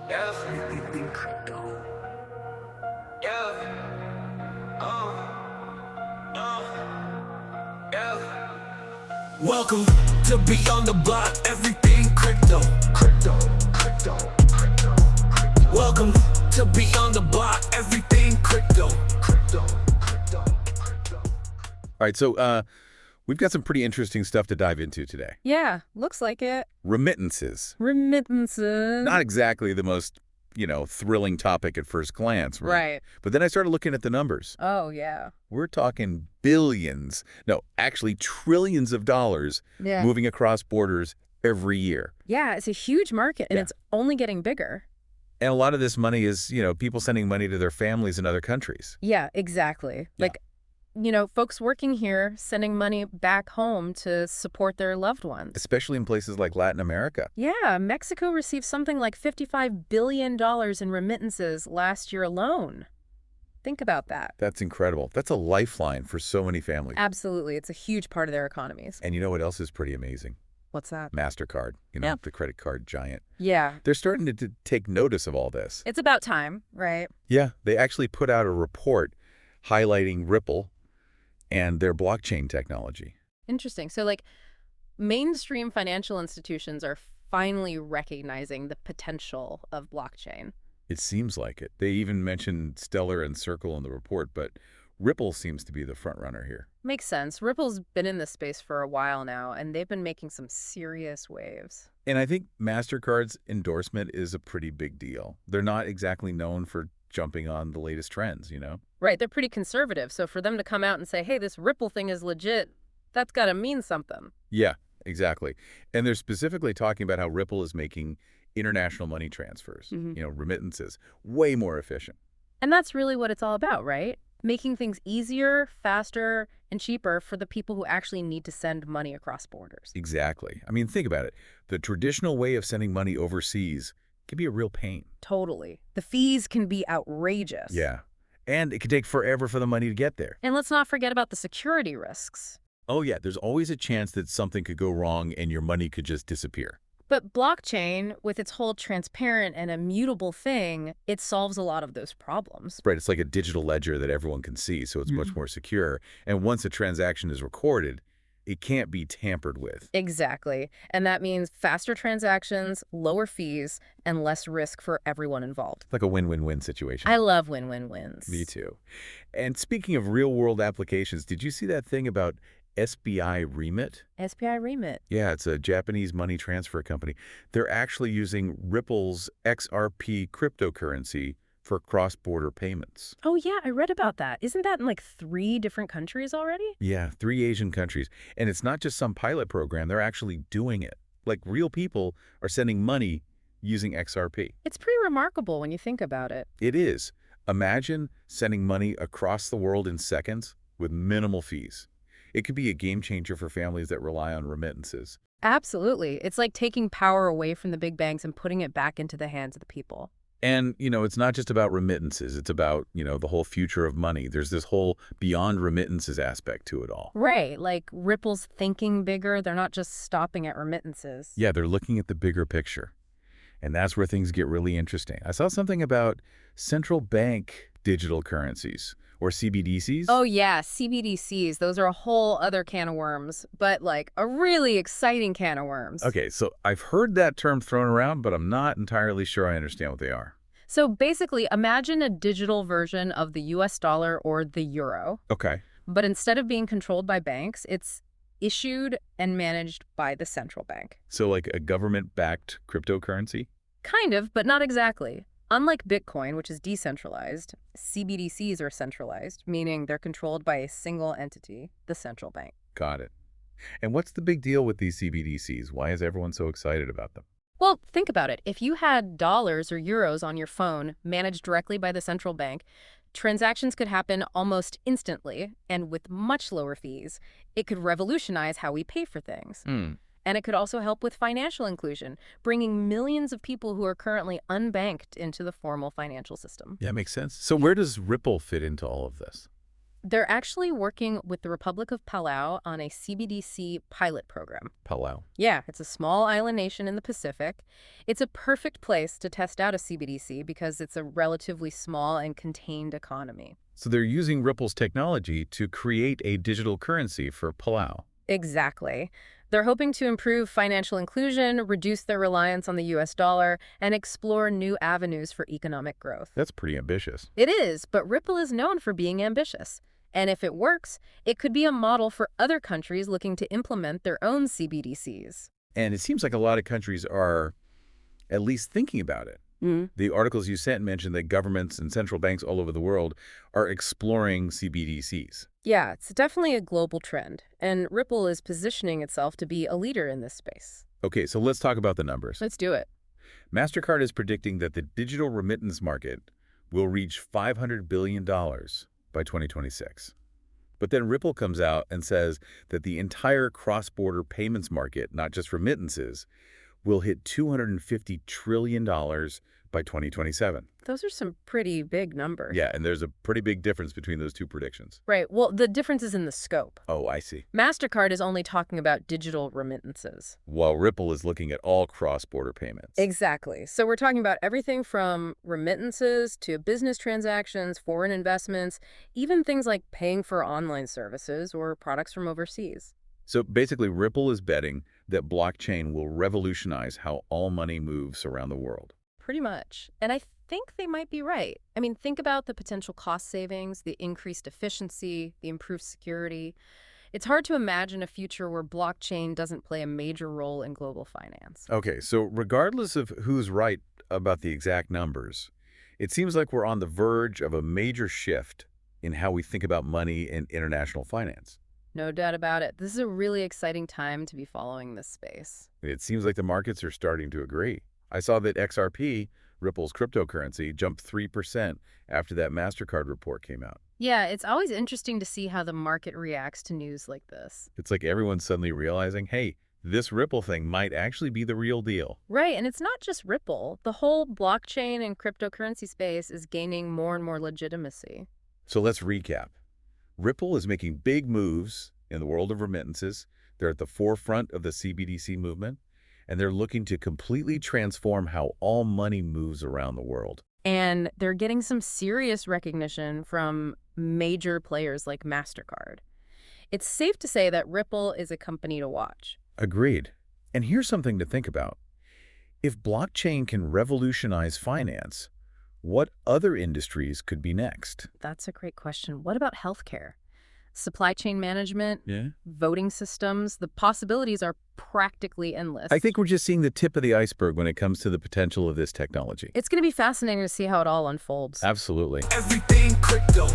Yeah. Yeah. Yeah. Welcome to Beyond the Block, everything crypto. Welcome to Beyond the Block, everything crypto. All right, so we've got some pretty interesting stuff to dive into today. Yeah, looks like it. Remittances. Remittances. Not exactly the most, thrilling topic at first glance. Right. But then I started looking at the numbers. Oh, yeah. We're talking billions, no, actually trillions of dollars Yeah. moving across borders every year. Yeah, it's a huge market, and Yeah. it's only getting bigger. And a lot of this money is, people sending money to their families in other countries. Yeah, exactly. Yeah. Folks working here sending money back home to support their loved ones. Especially in places like Latin America. Yeah, Mexico received something like $55 billion in remittances last year alone. Think about that. That's incredible. That's a lifeline for so many families. Absolutely. It's a huge part of their economies. And you know what else is pretty amazing? What's that? Mastercard, Yeah. the credit card giant. Yeah. They're starting to take notice of all this. It's about time, right? Yeah, they actually put out a report highlighting Ripple and their blockchain technology. Interesting. So, mainstream financial institutions are finally recognizing the potential of blockchain. It seems like it. They even mentioned Stellar and Circle in the report, but Ripple seems to be the front runner here. Makes sense. Ripple's been in this space for a while now, and they've been making some serious waves. And I think Mastercard's endorsement is a pretty big deal. They're not exactly known for jumping on the latest trends, Right, they're pretty conservative, so for them to come out and say, hey, this Ripple thing is legit, that's got to mean something. Yeah, exactly. And they're specifically talking about how Ripple is making international money transfers, remittances, way more efficient. And that's really what it's all about, right? Making things easier, faster, and cheaper for the people who actually need to send money across borders. Exactly. I mean, think about it. The traditional way of sending money overseas can be a real pain. Totally. The fees can be outrageous. Yeah. And it can take forever for the money to get there. And let's not forget about the security risks. Oh, yeah. There's always a chance that something could go wrong and your money could just disappear. But blockchain, with its whole transparent and immutable thing, it solves a lot of those problems. Right. It's like a digital ledger that everyone can see, so it's much more secure. And once a transaction is recorded, it can't be tampered with. Exactly. And that means faster transactions, lower fees, and less risk for everyone involved. Like a win-win-win situation. I love win-win-wins. Me too. And speaking of real-world applications, did you see that thing about SBI Remit? SBI Remit. Yeah, it's a Japanese money transfer company. They're actually using Ripple's XRP cryptocurrency for cross-border payments. Oh, yeah, I read about that. Isn't that in 3 different countries already? Yeah, 3 Asian countries. And it's not just some pilot program. They're actually doing it. Like real people are sending money using XRP. It's pretty remarkable when you think about it. It is. Imagine sending money across the world in seconds with minimal fees. It could be a game changer for families that rely on remittances. Absolutely. It's like taking power away from the big banks and putting it back into the hands of the people. And, it's not just about remittances. It's about, the whole future of money. There's this whole beyond remittances aspect to it all. Right. Like Ripple's thinking bigger. They're not just stopping at remittances. Yeah, they're looking at the bigger picture. And that's where things get really interesting. I saw something about central bank digital currencies, or CBDCs. Oh, yeah, CBDCs. Those are a whole other can of worms, but a really exciting can of worms. Okay, so I've heard that term thrown around, but I'm not entirely sure I understand what they are. So basically, imagine a digital version of the US dollar or the euro. Okay. But instead of being controlled by banks, it's issued and managed by the central bank. So like a government-backed cryptocurrency? Kind of, but not exactly. Unlike Bitcoin, which is decentralized, CBDCs are centralized, meaning they're controlled by a single entity, the central bank. Got it. And what's the big deal with these CBDCs? Why is everyone so excited about them? Well, think about it. If you had dollars or euros on your phone managed directly by the central bank, transactions could happen almost instantly and with much lower fees. It could revolutionize how we pay for things. And it could also help with financial inclusion, bringing millions of people who are currently unbanked into the formal financial system. Yeah, makes sense. So where does Ripple fit into all of this? They're actually working with the Republic of Palau on a CBDC pilot program. Palau. Yeah, it's a small island nation in the Pacific. It's a perfect place to test out a CBDC because it's a relatively small and contained economy. So they're using Ripple's technology to create a digital currency for Palau. Exactly. They're hoping to improve financial inclusion, reduce their reliance on the US dollar, and explore new avenues for economic growth. That's pretty ambitious. It is, but Ripple is known for being ambitious. And if it works, it could be a model for other countries looking to implement their own CBDCs. And it seems like a lot of countries are at least thinking about it. The articles you sent mentioned that governments and central banks all over the world are exploring CBDCs. Yeah, it's definitely a global trend, and Ripple is positioning itself to be a leader in this space. Okay, so let's talk about the numbers. Let's do it. Mastercard is predicting that the digital remittance market will reach $500 billion by 2026. But then Ripple comes out and says that the entire cross-border payments market, not just remittances, will hit $250 trillion by 2027. Those are some pretty big numbers. Yeah, and there's a pretty big difference between those two predictions. Right. Well, the difference is in the scope. Oh, I see. Mastercard is only talking about digital remittances. While Ripple is looking at all cross-border payments. Exactly. So we're talking about everything from remittances to business transactions, foreign investments, even things like paying for online services or products from overseas. So basically, Ripple is betting that blockchain will revolutionize how all money moves around the world. Pretty much. And I think they might be right. I mean, think about the potential cost savings, the increased efficiency, the improved security. It's hard to imagine a future where blockchain doesn't play a major role in global finance. Okay, so regardless of who's right about the exact numbers, it seems like we're on the verge of a major shift in how we think about money and international finance. No doubt about it. This is a really exciting time to be following this space. It seems like the markets are starting to agree. I saw that XRP, Ripple's cryptocurrency, jumped 3% after that Mastercard report came out. Yeah, it's always interesting to see how the market reacts to news like this. It's like everyone's suddenly realizing, hey, this Ripple thing might actually be the real deal. Right, and it's not just Ripple. The whole blockchain and cryptocurrency space is gaining more and more legitimacy. So let's recap. Ripple is making big moves in the world of remittances. They're at the forefront of the CBDC movement, and they're looking to completely transform how all money moves around the world. And they're getting some serious recognition from major players like Mastercard. It's safe to say that Ripple is a company to watch. Agreed. And here's something to think about. If blockchain can revolutionize finance, what other industries could be next? That's a great question. What about healthcare? Supply chain management, Yeah. voting systems, the possibilities are practically endless. I think we're just seeing the tip of the iceberg when it comes to the potential of this technology. It's going to be fascinating to see how it all unfolds. Absolutely. Everything crypto.